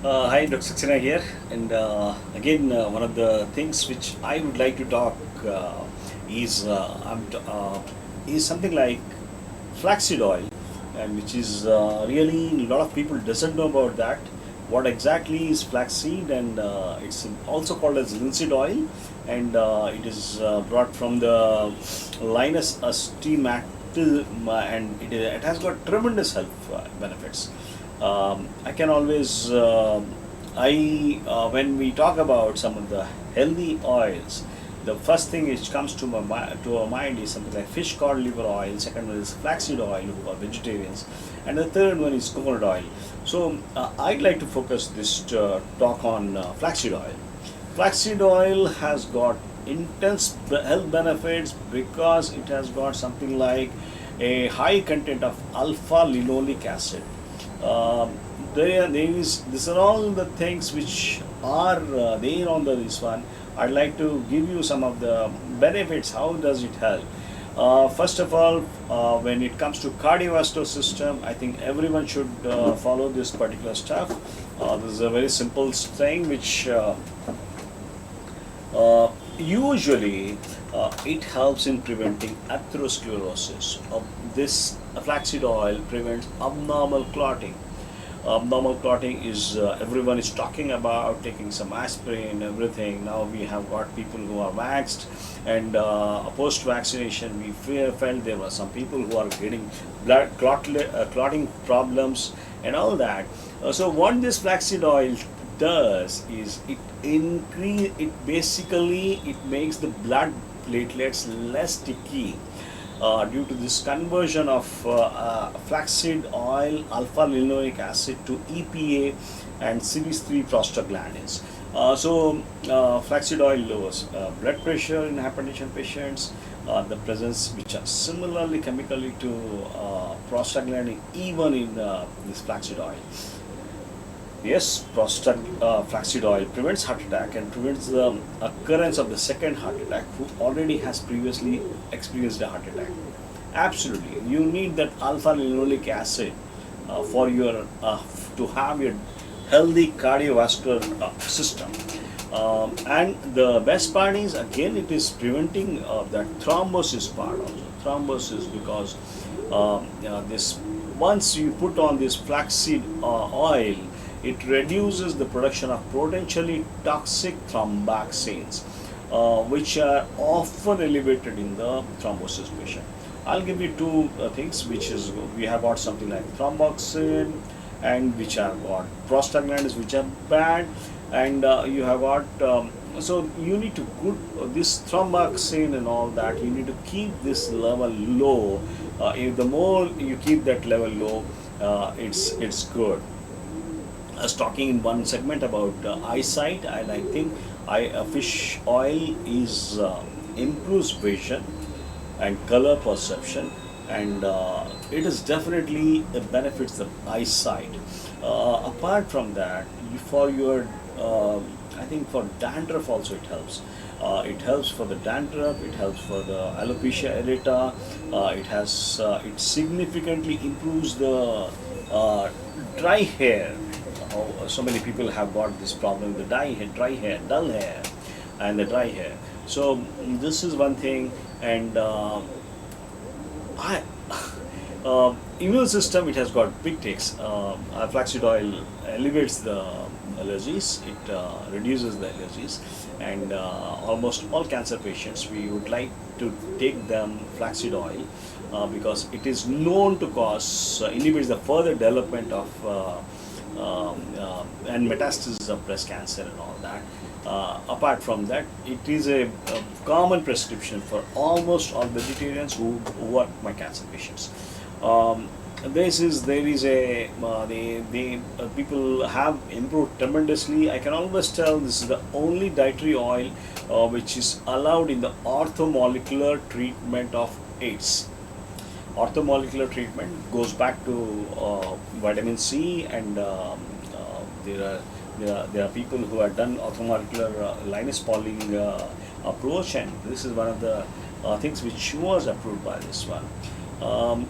Hi, Dr. Saxena here, and again, one of the things which I would like to talk is is something like flaxseed oil, and which is really a lot of people doesn't know about that. What exactly is flaxseed, and it's also called as linseed oil, and it is brought from the Linus astimatum, and it has got tremendous health benefits. I can always, when we talk about some of the healthy oils, the first thing which comes to to our mind is something like fish cod liver oil. Second one is flaxseed oil for vegetarians, and the third one is coconut oil. So I'd like to focus this talk on flaxseed oil. Flaxseed oil has got intense health benefits because it has got something like a high content of alpha linoleic acid. These are all the things which are there on this one. I'd like to give you some of the benefits. How does it help? First of all, when it comes to cardiovascular system, I think everyone should follow this particular stuff. This is a very simple thing which usually it helps in preventing atherosclerosis. This flaxseed oil prevents abnormal clotting. Abnormal clotting is everyone is talking about taking some aspirin, everything. Now we have got people who are vaxxed, and post vaccination we felt there were some people who are getting clotting problems and all that. So what this flaxseed oil does is it makes the blood platelets less sticky due to this conversion of flaxseed oil alpha linoleic acid to EPA and CD3 prostaglandins. Flaxseed oil lowers blood pressure in hypertension patients. The presence which are similarly chemically to prostaglandin even in this flaxseed oil. Yes, flaxseed oil prevents heart attack and prevents the occurrence of the second heart attack who already has previously experienced a heart attack. Absolutely, you need that alpha linoleic acid for your to have your healthy cardiovascular system. And the best part is again it is preventing that thrombosis part also. Thrombosis because this once you put on this flaxseed oil, it reduces the production of potentially toxic thromboxanes, which are often elevated in the thrombosis patient. I'll give you two things, which is we have got something like thromboxane, and which are got prostaglandins, which are bad, and you have got so you need to put this thromboxane and all that. You need to keep this level low. If the more you keep that level low, it's good. I was talking in one segment about eyesight, and I think fish oil is improves vision and color perception, and it is definitely benefits the eyesight. Apart from that, for your I think for dandruff also it helps. It helps for the dandruff. It helps for the alopecia areata. It significantly improves the dry hair. So many people have got this problem: the dry hair, dull hair, and the dry hair. So this is one thing, and I immune system, it has got big takes. Flaxseed oil elevates the allergies, it reduces the allergies, and almost all cancer patients we would like to take them flaxseed oil because it is known to cause inhibits the further development of and metastasis of breast cancer and all that. Apart from that, it is a common prescription for almost all vegetarians who are my cancer patients. There is a people have improved tremendously. I can always tell this is the only dietary oil which is allowed in the orthomolecular treatment of AIDS. Orthomolecular treatment goes back to vitamin C, and there are people who have done orthomolecular Linus Pauling approach, and this is one of the things which was approved by this one.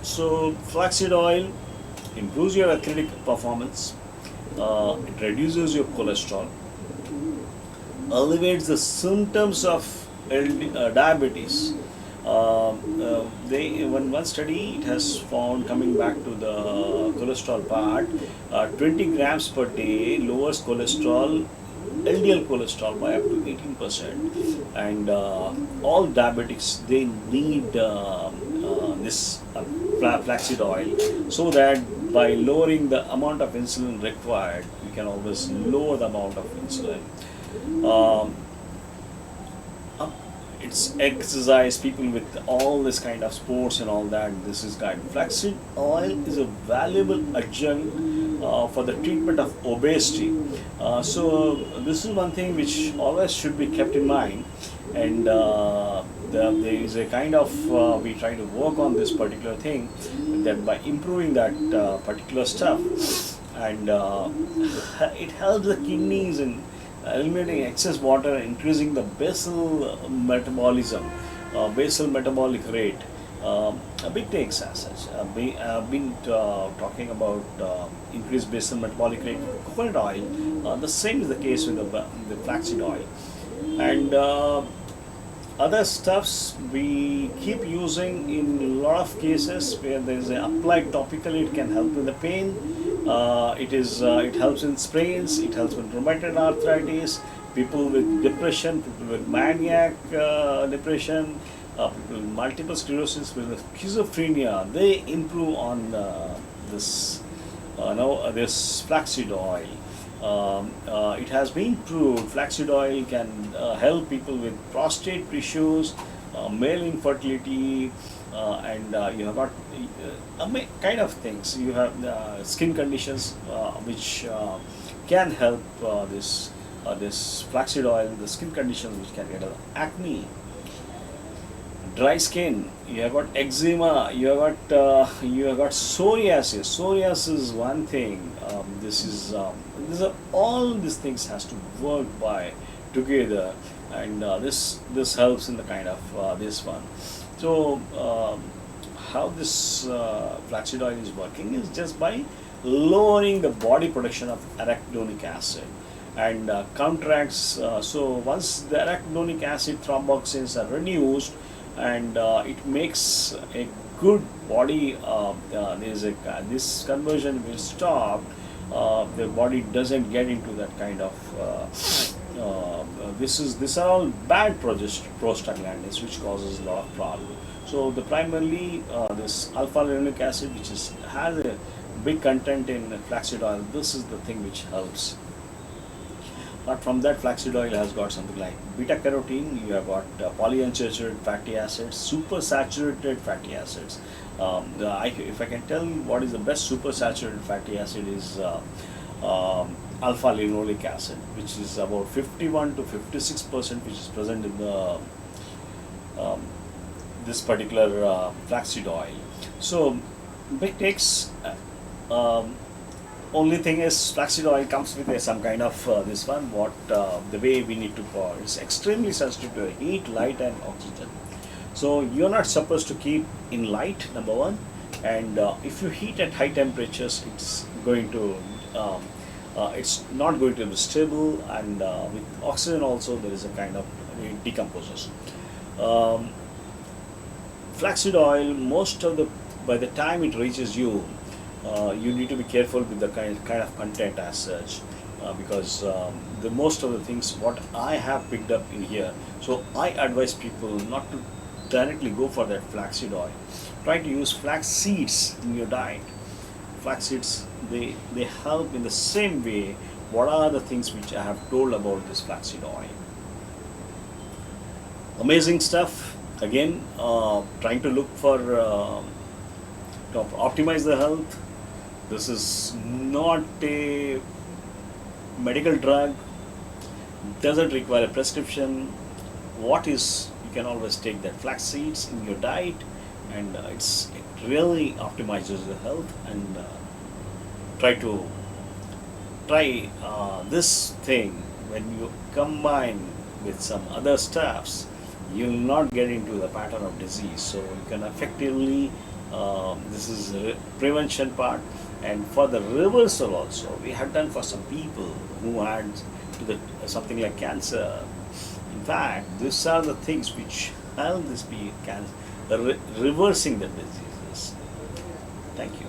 So flaxseed oil improves your athletic performance, It reduces your cholesterol, alleviates the symptoms of diabetes. One study it has found, coming back to the cholesterol part, 20 grams per day lowers cholesterol, LDL cholesterol, by up to 18%. And all diabetics, they need this flaxseed oil, so that by lowering the amount of insulin required, we can always lower the amount of insulin. Um, it's exercise, people with all this kind of sports and all that, this is kind. Flaxseed oil is a valuable adjunct for the treatment of obesity. So this is one thing which always should be kept in mind. And there is a kind of we try to work on this particular thing, that by improving that particular stuff, and it helps the kidneys in eliminating excess water, increasing the basal metabolism, basal metabolic rate. A big takes as such. I've been talking about increased basal metabolic rate with coconut oil. The same is the case with the flaxseed oil. And other stuffs we keep using in a lot of cases where there is a applied topically, it can help with the pain. It helps in sprains, it helps with rheumatoid arthritis, people with depression, people with maniac depression, people with multiple sclerosis, with schizophrenia, they improve on this flaxseed oil. It has been proved flaxseed oil can help people with prostate issues, male infertility, and you have got kind of things. You have skin conditions which can help this flaxseed oil, the skin conditions which can get acne, dry skin, you have got eczema, you have got psoriasis. Psoriasis is one thing. These are all these things has to work by together, and this helps in the kind of this one. So how this flaxseed oil is working is just by lowering the body production of arachidonic acid, and counteracts. So once the arachidonic acid thromboxanes are reduced, and it makes a good body. This conversion will stop. The body doesn't get into that kind of. These are all bad prostaglandins, which causes a lot of problem. So the primarily this alpha linolenic acid, which has a big content in flaxseed oil. This is the thing which helps. But from that, flaxseed oil has got something like beta carotene, you have got polyunsaturated fatty acids, supersaturated fatty acids. If I can tell you what is the best supersaturated fatty acid is alpha linolenic acid, which is about 51 to 56%, which is present in the this particular flaxseed oil. So big takes. Only thing is, flaxseed oil comes with some kind of this one. The way we need to pour, it's extremely sensitive to heat, light, and oxygen. So you're not supposed to keep in light, number one, and if you heat at high temperatures, it's not going to be stable, and with oxygen also there is a kind of it decomposes. Flaxseed oil, by the time it reaches you, you need to be careful with the kind of content as such, because the most of the things what I have picked up in here. So I advise people not to directly go for that flaxseed oil. Try to use flax seeds in your diet. Flax seeds, they help in the same way. What are the things which I have told about this flaxseed oil? Amazing stuff. Again, trying to look for to optimize the health. This is not a medical drug, doesn't require a prescription. You can always take that flax seeds in your diet, and it really optimizes the health. And try this thing. When you combine with some other stuffs, you will not get into the pattern of disease. So you can effectively This is prevention part, and for the reversal also we have done for some people who had to the something like cancer. In fact, these are the things which help this be reversing the diseases. Thank you.